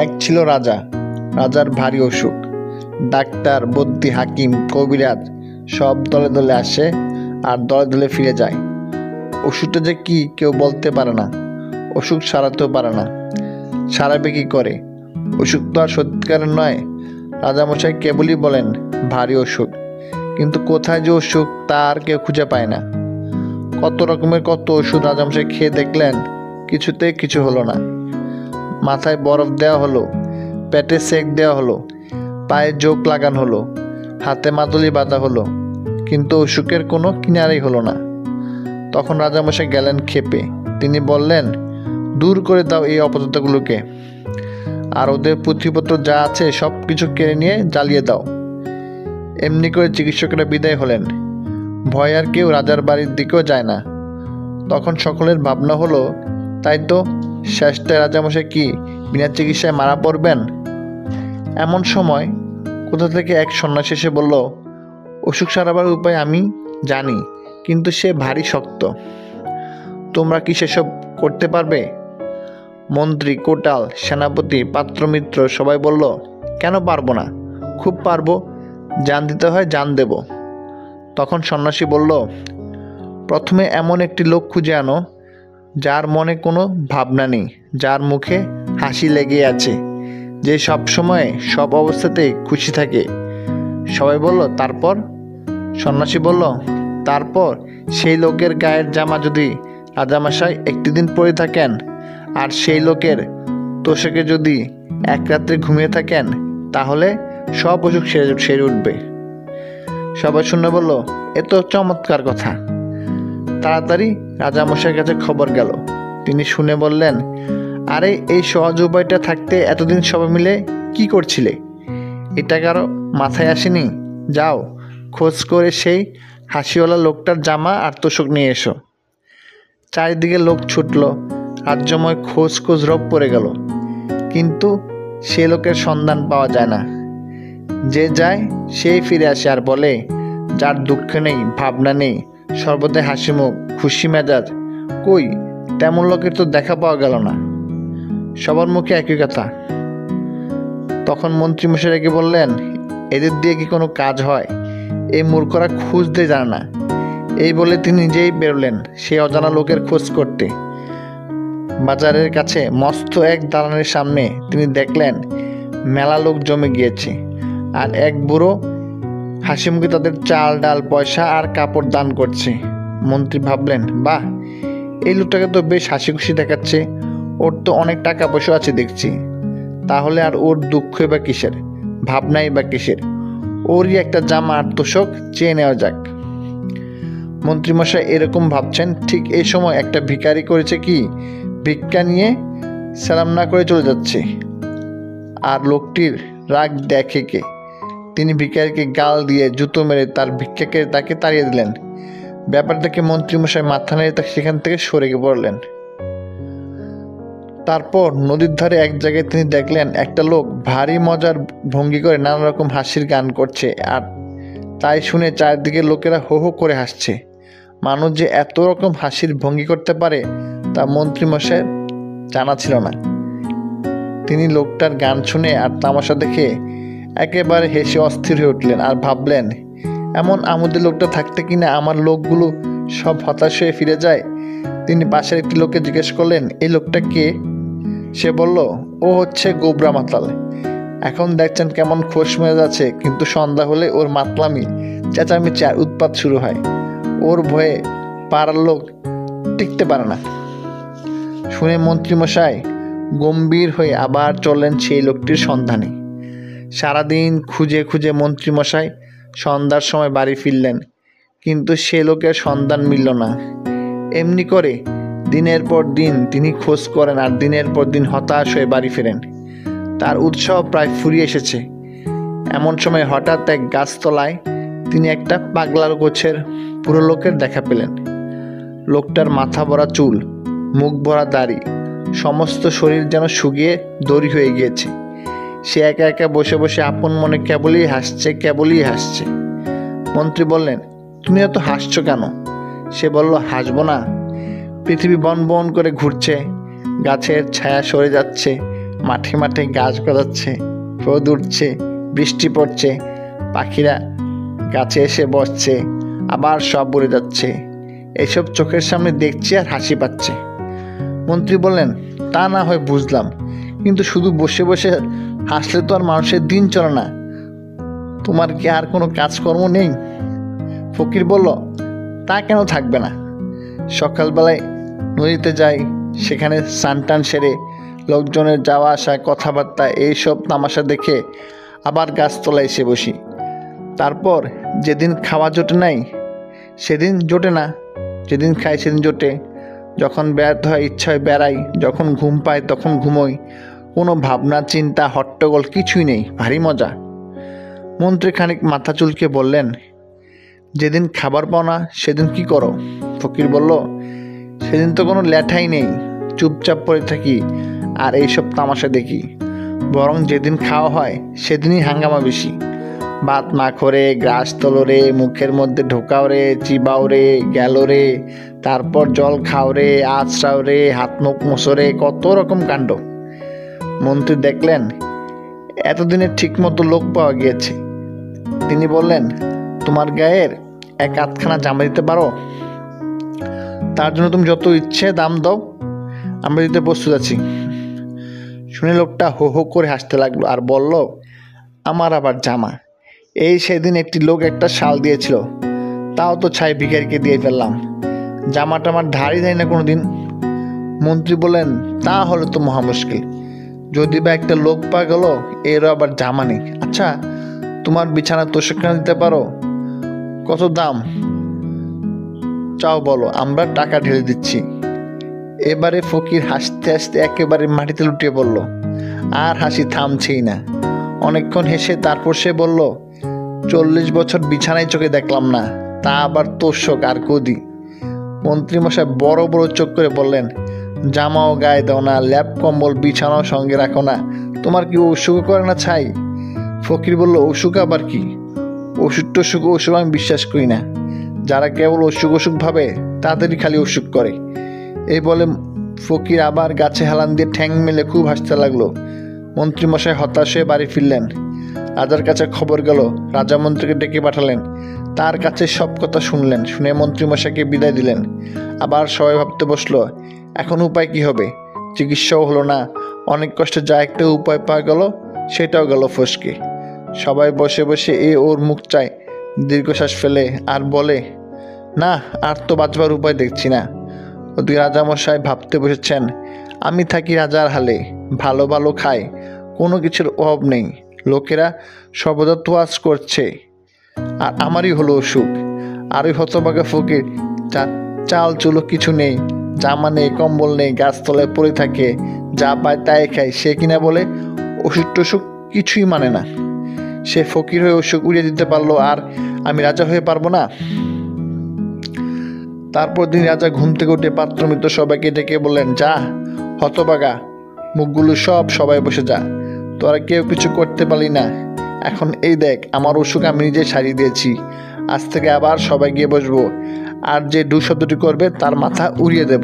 এক ছিল রাজা। রাজার ভারী অসুখ। ডাক্তার, বদ্যি, হাকিম, কবিরাজ সব দলে দলে আসে আর দলে দলে ফিরে যায়। অসুখটা যে কি কেউ বলতে পারে না, অসুখ সারাতেও পারে না। সারাবে কি করে? অসুখ তো আর সত্যিকারের নয়। রাজামশাই কেবলই বলেন ভারী অসুখ, কিন্তু কোথায় যে অসুখ তা আর কেউ খুঁজে পায় না। কত রকমের কত ওষুধ রাজামশাই খেয়ে দেখলেন, কিছুতেই কিছু হলো না। মাথায় বরফ দেওয়া হলো, পেটে সেক দেওয়া হলো, পায়ে জোক লাগানো হলো, হাতে মাদুলি বাঁধা হলো, কিন্তু অসুখের কোনো কিনারাই হলো না। তখন রাজামশাই গেলেন ক্ষেপে। তিনি বললেন, দূর করে দাও এই অপদার্থগুলোকে, আর ওদের পুঁথিপত্র যা আছে সব কিছু কেড়ে নিয়ে জ্বালিয়ে দাও। এমনি করে চিকিৎসকেরা বিদায় হলেন। ভয় আর কেউ রাজার বাড়ির দিকেও যায় না। তখন সকলের ভাবনা হলো, তাই তো শেষটায় রাজামশাই কি বিনা চিকিৎসায় মারা পড়বেন? এমন সময় কোথা থেকে এক সন্ন্যাসী এসে বলল, অসুখ সারাবার উপায় আমি জানি, কিন্তু সে ভারী শক্ত। তোমরা কি সেসব করতে পারবে? মন্ত্রী, কোটাল, সেনাপতি, পাত্রমিত্র সবাই বলল, কেন পারবো না, খুব পারবো, জান দিতে হয় জান দেব। তখন সন্ন্যাসী বলল, প্রথমে এমন একটি লোক খুঁজে আনো যার মনে কোনো ভাবনা নেই, যার মুখে হাসি লেগে আছে, যে সব সময় সব অবস্থাতেই খুশি থাকে। সবাই বলল, তারপর? সন্ন্যাসী বলল, তারপর সেই লোকের গায়ের জামা যদি রাজামশাই একটি দিন পরে থাকেন, আর সেই লোকের তোষকে যদি এক রাত্রে ঘুমিয়ে থাকেন, তাহলে সব অসুখ সেরে উঠবে। সবাই শুনে বলল, এ তো চমৎকার কথা। তাড়াতাড়ি রাজামশাইয়ের কাছে খবর গেল। তিনি শুনে বললেন, আরে এই সহজ উপায়টা থাকতে এতদিন সবাই মিলে কি করছিলে? এটা কারো মাথায় আসেনি? যাও, খোঁজ করে সেই হাসিওয়ালা লোকটার জামা আর তোষক নিয়ে এসো। চারিদিকে লোক ছুটল, রাজ্যময় খোঁজ রব পড়ে গেল, কিন্তু সে লোকের সন্ধান পাওয়া যায় না। যে যায় সেই ফিরে আসে আর বলে, যার দুঃখ নেই, ভাবনা নেই, সর্বদাই হাসি মুখ, খুশি মেজাজ, কই তেমন লোকের তো দেখা পাওয়া গেল না। সবার মুখে একই কথা। তখন মন্ত্রীমশাই রেগে বললেন, এদের দিয়ে কি কোনো কাজ হয়? এই মূর্খরা খুঁজতে জানে না। এই বলে তিনি নিজেই বেরোলেন সেই অজানা লোকের খোঁজ করতে। বাজারের কাছে মস্ত এক দালানের সামনে তিনি দেখলেন মেলা লোক জমে গিয়েছে, আর এক বুড়ো হাসি মুখে তাদের চাল, ডাল, পয়সা আর কাপড় দান করছে। মন্ত্রী ভাবলেন, বাহ, এই লোকটাকে তো বেশ হাসি খুশি দেখাচ্ছে, ওর তো অনেক টাকা পয়সা আছে দেখছি, তাহলে আর ওর দুঃখই বা কিসের, ভাবনাই বা কিসের? ওরই একটা জামা আর তোষক চেয়ে নেওয়া যাক। মন্ত্রীমশাই এরকম ভাবছেন, ঠিক এই সময় একটা ভিখারি করেছে কি, ভিক্ষা নিয়ে সালাম না করে চলে যাচ্ছে। আর লোকটির রাগ দেখে কে? তিনি ভিখারিকে গাল দিয়ে জুতো মেরে তার ভিক্ষাকে তাকে তাড়িয়ে দিলেন। ব্যাপার দেখে মন্ত্রীমশাই মাথা নেড়ে সেখান থেকে সরে পড়লেন। তারপর নদীর ধারে এক জায়গায় তিনি দেখলেন একটা লোক ভারী মজার ভঙ্গি করে নানা রকম হাসির গান করছে, আর তাই শুনে চারদিকে লোকেরা হো হো করে হাসছে। মানুষ যে এত রকম হাসির ভঙ্গি করতে পারে তা মন্ত্রীমশাই জানা ছিল না। তিনি লোকটার গান শুনে আর তামাশা দেখে একেবারে হেসে অস্থির হয়ে উঠলেন আর ভাবলেন, এমন আমোদের লোকটা থাকতে কিনা আমার লোকগুলো সব হতাশ হয়ে ফিরে যায়। তিনি পাশের একটি লোককে জিজ্ঞেস করলেন, এই লোকটা কে? সে বলল, ও হচ্ছে গোবরা মাতাল। এখন দেখছেন কেমন খোশ মেজাজ আছে, কিন্তু সন্ধ্যা হলে ওর মাতলামি, চেঁচামেচি আর উৎপাত শুরু হয়। ওর ভয়ে পাড়ার লোক টিকতে পারে না। শুনে মন্ত্রীমশাই গম্ভীর হয়ে আবার চললেন সেই লোকটির সন্ধানে। সারাদিন খুঁজে খুঁজে মন্ত্রীমশাই সন্ধ্যার সময় বাড়ি ফিরলেন, কিন্তু সে লোকের সন্ধান মিলল না। এমনি করে দিনের পর দিন তিনি খোঁজ করেন আর দিনের পর দিন হতাশ হয়ে বাড়ি ফেরেন। তার উৎসাহ প্রায় ফুরিয়ে এসেছে। এমন সময় হঠাৎ এক গাছতলায় তিনি একটা পাগলার গোছের পুরো লোকের দেখা পেলেন। লোকটার মাথা ভরা চুল, মুখ ভরা দাড়ি, সমস্ত শরীর যেন শুকিয়ে দড়ি হয়ে গিয়েছে। সে একা একা বসে বসে আপন মনে কেবলই হাসছে। মন্ত্রী বললেন, তুমি এত হাসছো কেন? সে বলল, হাসবো না? পৃথিবী বন বন করে ঘুরছে, গাছের ছায়া সরে যাচ্ছে, মাঠে মাঠে গাছ গজাচ্ছে, রোদ উঠছে, বৃষ্টি পড়ছে, পাখিরা গাছে এসে বসছে, আবার সব উড়ে যাচ্ছে। এসব চোখের সামনে দেখছি আর হাসি পাচ্ছে। মন্ত্রী বললেন, তা না হয় বুঝলাম, কিন্তু শুধু বসে বসে হাসলে তো আর মানুষের দিন চলে না। তোমার কি আর কোনো কাজকর্ম নেই? ফকির বলল, তা কেন থাকবে না? সকালবেলায় নদীতে যাই, সেখানে স্নান সেরে লোকজনের যাওয়া আসা, কথাবার্তা, এইসব তামাশা দেখে আবার গাছতলায় এসে বসি। তারপর যেদিন খাওয়া জোটে নাই সেদিন জোটে না, যেদিন খাই সেদিন জোটে। যখন বেড়াতে হয় ইচ্ছা হয় বেড়াই, যখন ঘুম পাই তখন ঘুমোই। কোনো ভাবনা চিন্তা হট্টগোল কিছুই নেই, ভারী মজা। মন্ত্রী খানিক মাথা চুলকে বললেন, যেদিন খাবার পাও না সেদিন কি করো? ফকির বলল, সেদিন তো কোনো লেঠাই নেই, চুপচাপ পড়ে থাকি আর এইসব তামাশা দেখি। বরং যেদিন খাওয়া হয় সেদিনই হাঙ্গামা বেশি। ভাত মাখো রে, গ্রাস তোলো রে, মুখের মধ্যে ঢোকাও রে, চিবাও রে, গেল রে, তারপর জল খাও রে, আছড়াও রে, হাত মুখ মোছো রে, কত রকম কাণ্ড। মন্ত্রী দেখলেন এতদিনে ঠিকমতো লোক পাওয়া গিয়েছে। তিনি বললেন, তোমার গায়ের এক আধখানা জামা দিতে পারো? তার জন্য তুমি যত ইচ্ছে দাম দাও, আমরা দিতে প্রস্তুত আছি। শুনে লোকটা হো হো করে হাসতে লাগলো আর বলল, আমার আবার জামা? এই সেদিন একটি লোক একটা শাল দিয়েছিল, তাও তো ছাই ভিখারিকে দিয়ে ফেললাম। জামাটা আমার ধারই দেয় না কোনো দিন। মন্ত্রী বললেন, তা হলে তো মহা মুশকিল, যদি বা একটা লোক পাওয়া গেল এরও আবার জামা নেই। আচ্ছা, তোমার বিছানা তোষকখানা দিতে পারো? কত দাম চাও বলো, আমরা টাকা ঢেলে দিচ্ছি। এবারে ফকির হাসতে হাসতে একেবারে মাটিতে লুটিয়ে পড়ল, আর হাসি থামছেই না। অনেকক্ষণ হেসে তারপর সে বলল, 40 বছর বিছানায় চোখে দেখলাম না, তা আবার তোষক আর গদি। মন্ত্রীমশাই বড় বড় চোখ করে বললেন, জামাও গায়ে দাও না, ল্যাপ কম্বল বিছানাও সঙ্গে রাখো না, তোমার কি অসুখ করে না ছাই? ফকির বলল, অসুখ আবার কি? অসুখ টসুখ ওসব আমি বিশ্বাস করি না। যারা কেবল অসুখ অসুখ ভাবে তাদেরই খালি অসুখ করে। এই বলে ফকির আবার গাছে হেলান দিয়ে ঠ্যাং মেলে খুব হাসতে লাগলো। মন্ত্রীমশাই হতাশ হয়ে বাড়ি ফিরলেন। রাজার কাছে খবর গেল, রাজা মন্ত্রীকে ডেকে পাঠালেন, তার কাছে সব কথা শুনলেন। শুনে মন্ত্রীমশাইকে বিদায় দিলেন। আবার সবাই ভাবতে বসলো, এখন উপায় কি হবে? চিকিৎসাও হলো না, অনেক কষ্টে যা একটা উপায় পাওয়া গেল সেটাও গেল ফসকে। সবাই বসে বসে ওর মুখ চায়, দীর্ঘশ্বাস ফেলে আর বলে, না, আর তো বাঁচবার উপায় দেখছি না। ওদিকে রাজামশাই ভাবতে বসেছেন, আমি থাকি রাজার হালে, ভালো ভালো খাই, কোনো কিছুর অভাব নেই, লোকেরা সর্বদা তোয়াজ করছে, আর আমারই হলো অসুখ। আর ওই হতভাগা ফকির, চাল চুলো কিছু নেই, জামা নেই, কম্বল নেই, গাছতলায় পড়ে থাকে, যা পায় তাই খায়। সে কিনা বলে অসুখ টসুখ কিছুই মানে না। সে ফকির হয়ে অসুখ উড়িয়ে দিতে পারলো, আর আমি রাজা হয়ে পারবো না? তারপর দিন রাজা ঘুম থেকে উঠে পাত্র মিত্র সবাইকে ডেকে বললেন, যা হতভাগা, মুখগুলো সবাই বসে যা, তোরা কেউ কিছু করতে পারলি না। এখন এই দেখ, আমার অসুখ আমি নিজে সারিয়ে দিয়েছি। আজ থেকে আবার সবাই গিয়ে বসবো, আর যে ডু শব্দটি করবে তার মাথা উড়িয়ে দেব।